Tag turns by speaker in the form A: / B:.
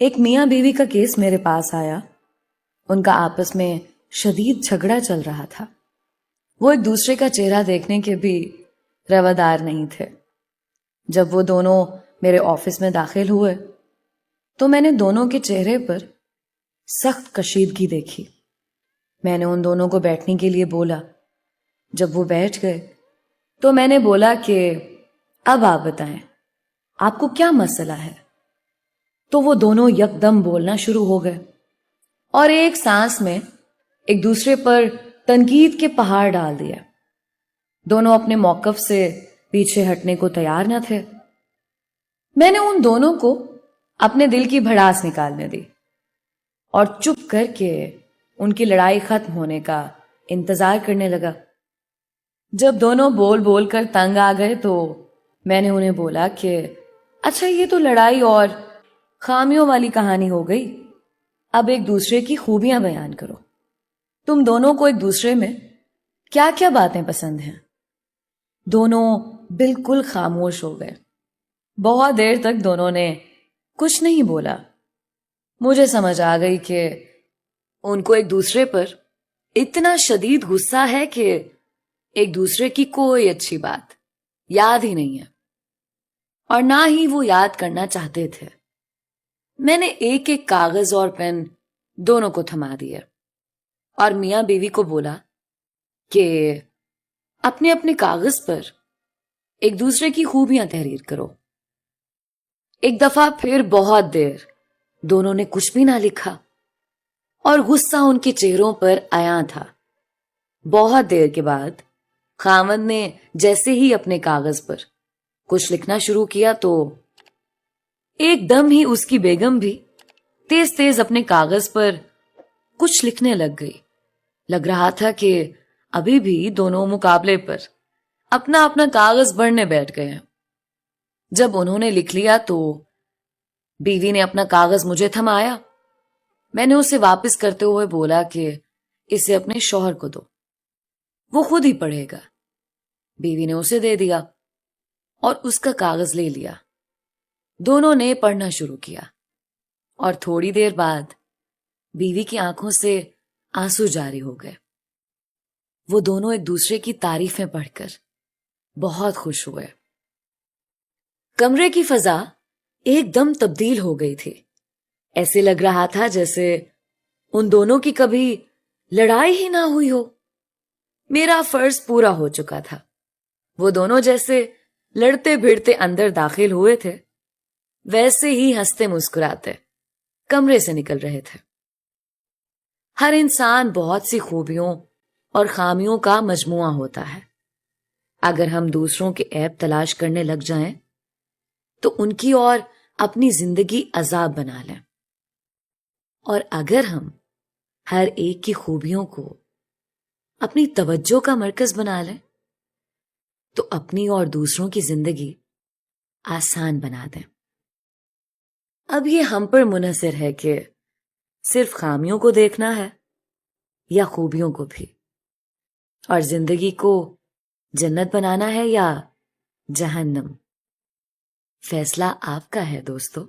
A: ایک میاں بیوی کا کیس میرے پاس آیا. ان کا آپس میں شدید جھگڑا چل رہا تھا. وہ ایک دوسرے کا چہرہ دیکھنے کے بھی روادار نہیں تھے. جب وہ دونوں میرے آفس میں داخل ہوئے تو میں نے دونوں کے چہرے پر سخت کشیدگی دیکھی. میں نے ان دونوں کو بیٹھنے کے لیے بولا. جب وہ بیٹھ گئے تو میں نے بولا کہ اب آپ بتائیں آپ کو کیا مسئلہ ہے. تو وہ دونوں یکدم بولنا شروع ہو گئے اور ایک سانس میں ایک دوسرے پر تنقید کے پہاڑ ڈال دیا. دونوں اپنے موقف سے پیچھے ہٹنے کو تیار نہ تھے. میں نے ان دونوں کو اپنے دل کی بھڑاس نکالنے دی اور چپ کر کے ان کی لڑائی ختم ہونے کا انتظار کرنے لگا. جب دونوں بول بول کر تنگ آ گئے تو میں نے انہیں بولا کہ اچھا یہ تو لڑائی اور خامیوں والی کہانی ہو گئی. اب ایک دوسرے کی خوبیاں بیان کرو. تم دونوں کو ایک دوسرے میں کیا کیا باتیں پسند ہیں؟ دونوں بالکل خاموش ہو گئے. بہت دیر تک دونوں نے کچھ نہیں بولا. مجھے سمجھ آ گئی کہ ان کو ایک دوسرے پر اتنا شدید غصہ ہے کہ ایک دوسرے کی کوئی اچھی بات یاد ہی نہیں ہے اور نہ ہی وہ یاد کرنا چاہتے تھے. میں نے ایک ایک کاغذ اور پین دونوں کو تھما دیا اور میاں بیوی کو بولا کہ اپنے اپنے کاغذ پر ایک دوسرے کی خوبیاں تحریر کرو. ایک دفعہ پھر بہت دیر دونوں نے کچھ بھی نہ لکھا اور غصہ ان کے چہروں پر عیاں تھا. بہت دیر کے بعد خاوند نے جیسے ہی اپنے کاغذ پر کچھ لکھنا شروع کیا تو ایک دم ہی اس کی بیگم بھی تیز تیز اپنے کاغذ پر کچھ لکھنے لگ گئی. لگ رہا تھا کہ ابھی بھی دونوں مقابلے پر اپنا اپنا کاغذ بھرنے بیٹھ گئے ہیں. جب انہوں نے لکھ لیا تو بیوی نے اپنا کاغذ مجھے تھمایا. میں نے اسے واپس کرتے ہوئے بولا کہ اسے اپنے شوہر کو دو, وہ خود ہی پڑھے گا. بیوی نے اسے دے دیا اور اس کا کاغذ لے لیا. دونوں نے پڑھنا شروع کیا اور تھوڑی دیر بعد بیوی کی آنکھوں سے آنسو جاری ہو گئے. وہ دونوں ایک دوسرے کی تعریفیں پڑھ کر بہت خوش ہوئے. کمرے کی فضا ایک دم تبدیل ہو گئی تھی. ایسے لگ رہا تھا جیسے ان دونوں کی کبھی لڑائی ہی نہ ہوئی ہو. میرا فرض پورا ہو چکا تھا. وہ دونوں جیسے لڑتے بھیڑتے اندر داخل ہوئے تھے ویسے ہی ہنستے مسکراتے کمرے سے نکل رہے تھے. ہر انسان بہت سی خوبیوں اور خامیوں کا مجموعہ ہوتا ہے. اگر ہم دوسروں کے عیب تلاش کرنے لگ جائیں تو ان کی اور اپنی زندگی عذاب بنا لیں, اور اگر ہم ہر ایک کی خوبیوں کو اپنی توجہ کا مرکز بنا لیں تو اپنی اور دوسروں کی زندگی آسان بنا دیں. اب یہ ہم پر منحصر ہے کہ صرف خامیوں کو دیکھنا ہے یا خوبیوں کو بھی, اور زندگی کو جنت بنانا ہے یا جہنم. فیصلہ آپ کا ہے دوستو.